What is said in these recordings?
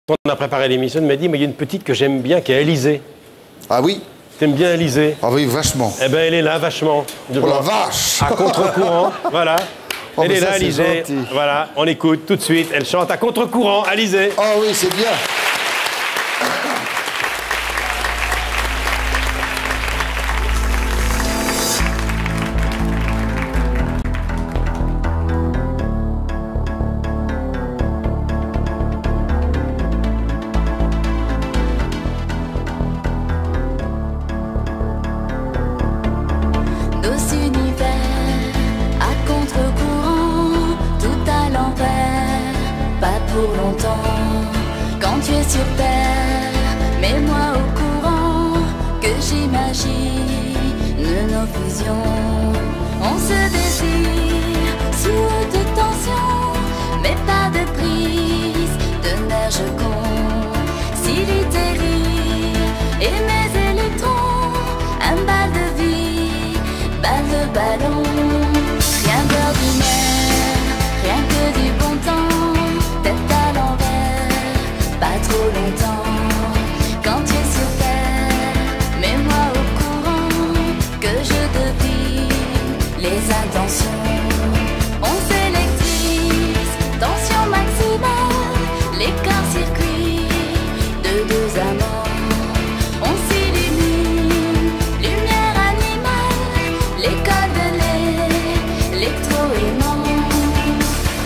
on a préparé l'émission, il m'a dit, mais il y a une petite que j'aime bien, qui est Alizée. Ah oui? T'aimes bien Alizée? Ah oui, vachement. Eh ben, elle est là, vachement. Oh la vache! À contre-courant, voilà. Oh, Elle est là, ça, Alizée. Voilà, on écoute tout de suite. Elle chante à contre-courant, Alizée. Ah oui, c'est bien. On se désire sous haute tension, mais pas de prise de nerfs con. Siliterie et mes électrons, un bal de vie, balle de ballon. Rien d'ordinaire, rien que du bon temps, tête à l'envers, pas trop longtemps. Quand tu es sur terre, mets-moi au courant que je devine les intentions. On s'électrise, tension maximale, les corps-circuits de deux amants. On s'illumine, lumière animale, l'école de l'électro-aimant.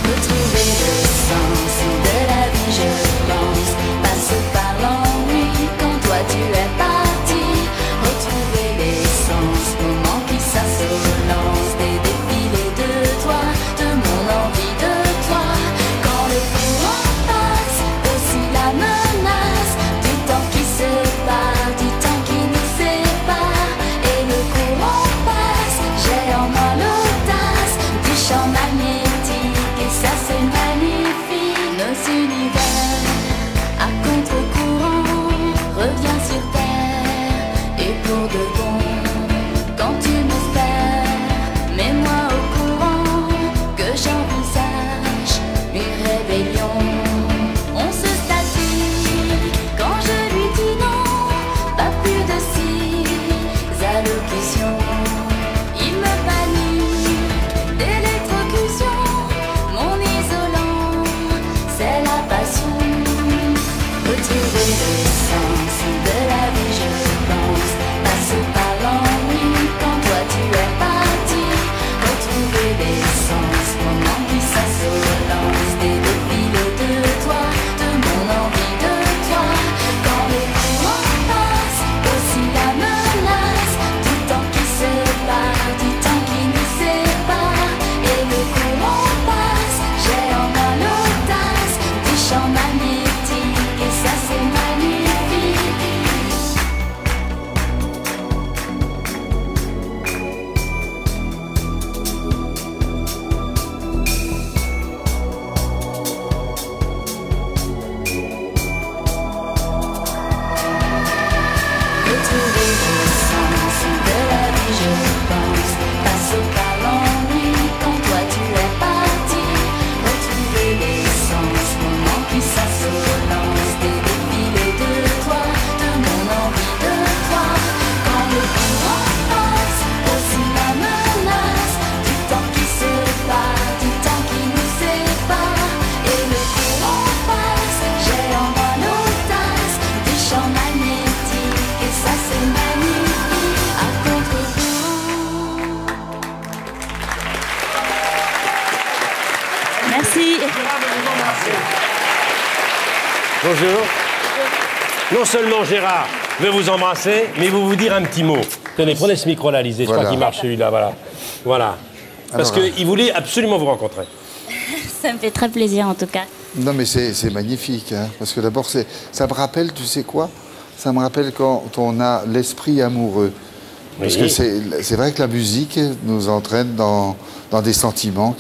Retrouver le sens de la vie, je pense, passe par l'ennui quand toi tu es parti. Retrouver l'essence, moment qui s'assolance, des défilés de toi, de mon envie de toi. Quand le courant passe, aussi la menace du temps qui se part, du temps qui nous sépare. Et le courant passe, j'ai en moi l'audace du champ magnétique, et ça c'est magnifique. Nos univers à contre-courant, reviens sur terre, et pour de bon. Quand tu m'espères, mets-moi au courant que j'envisage une rébellion. On se statue quand je lui dis non, pas plus de 6 allocutions. Il me panique d'électrocution, mon isolant, c'est la passion. Retrouver le sens de la vie, je pense, passe par l'ennui quand toi tu es parti. Retrouver l'essence, moment qui s'assolance, des défilés de toi, de mon envie de toi. Quand le courant passe, aussi la menace du temps qui se part, du temps qui nous sépare. Et le courant passe, j'ai en moi l'audace du champ magnétique, et ça c'est magnifique. Retrouver le sens de la vie, je pense, passe par l'ennui quand toi tu es parti. Retrouver l'essence, moment qui s'assolance, des défilés de toi, de mon envie de toi. Quand le courant passe, aussi la menace du temps qui se part, du temps qui nous sépare. Et le courant passe, j'ai en moi l'audace du champ magnétique, et ça c'est magnifique, à contre-courant. Merci. Bonjour. Non seulement Gérard veut vous embrasser, mais il veut vous dire un petit mot. Tenez, prenez ce micro-là, Alizée. Je crois Voilà. qu'il marche celui-là, voilà. Voilà. Parce Alors, qu'il voulait absolument vous rencontrer. Ça me fait très plaisir en tout cas. Non, mais c'est magnifique, hein, parce que d'abord, ça me rappelle, tu sais quoi? Ça me rappelle quand on a l'esprit amoureux. Parce Oui. que c'est vrai que la musique nous entraîne dans des sentiments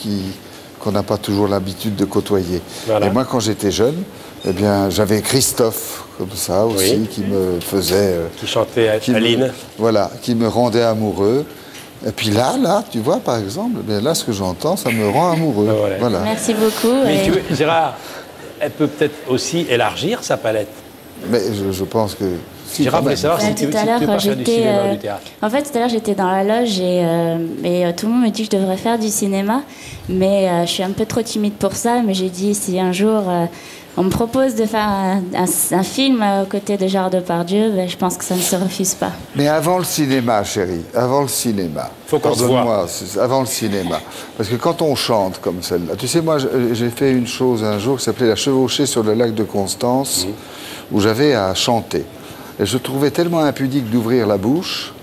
qu'on n'a pas toujours l'habitude de côtoyer. Voilà. Et moi, quand j'étais jeune, eh bien, j'avais Christophe, comme ça aussi, Oui. qui me faisait... Qui chantait à qui me- Aline. Voilà, qui me rendait amoureux. Et puis là, tu vois, par exemple, eh bien là, ce que j'entends, ça me rend amoureux. Ah, voilà. Voilà. Merci beaucoup. Mais et- tu veux, Gérard, elle peut peut-être aussi élargir sa palette. Mais je pense que... Si, Gérard quand voulait même. savoir si Ouais, tu tout à veux l'heure, pas faire du cinéma ou du théâtre. En fait, tout à l'heure, j'étais dans la loge et tout le monde me dit que je devrais faire du cinéma. Mais je suis un peu trop timide pour ça. Mais j'ai dit, si un jour on me propose de faire un film aux côtés de Gérard Depardieu, ben, je pense que ça ne se refuse pas. Mais avant le cinéma, chérie, avant le cinéma. Faut qu'on se Pardonne-moi, avant le cinéma. Parce que quand on chante comme celle-là, tu sais, moi, j'ai fait une chose un jour qui s'appelait La Chevauchée sur le lac de Constance, où j'avais à chanter. Et je trouvais tellement impudique d'ouvrir la bouche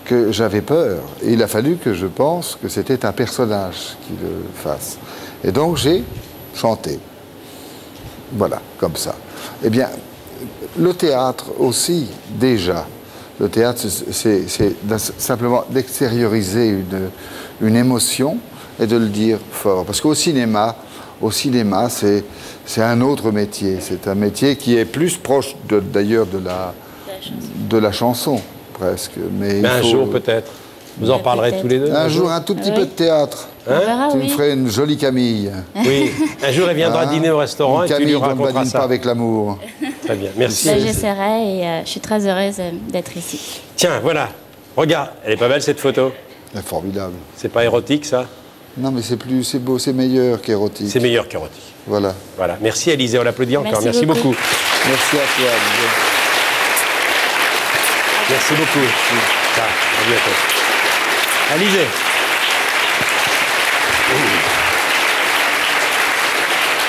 que j'avais peur. Et il a fallu que je pense que c'était un personnage qui le fasse. Et donc, j'ai chanté. Voilà, comme ça. Eh bien, le théâtre aussi, déjà. Le théâtre, c'est simplement d'extérioriser une émotion et de le dire fort. Parce qu'au cinéma, c'est un autre métier. C'est un métier qui est plus proche, d'ailleurs, de la chanson, presque. Mais un jour, peut-être. Vous en parlerez tous les deux. Un jour, un tout petit peu de théâtre. On verra, Tu me oui. ferais une jolie Camille. Oui, un jour, elle viendra dîner au restaurant et tu lui Camille, on ne raconteras badine pas ça. avec l'amour. Très bien, merci. Ben, j'essaierai et je suis très heureuse d'être ici. Tiens, voilà. Regarde, elle est pas belle cette photo. C'est formidable. C'est pas érotique, ça? Non, mais c'est beau, c'est meilleur qu'érotique. C'est meilleur qu'érotique. Voilà. Voilà. Merci, Alizée. On l'applaudit encore. Merci Merci beaucoup. beaucoup. Merci à toi. Alizée. Merci beaucoup. Ciao. À bientôt. Alizée.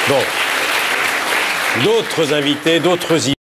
Bon. D'autres invités, d'autres idées.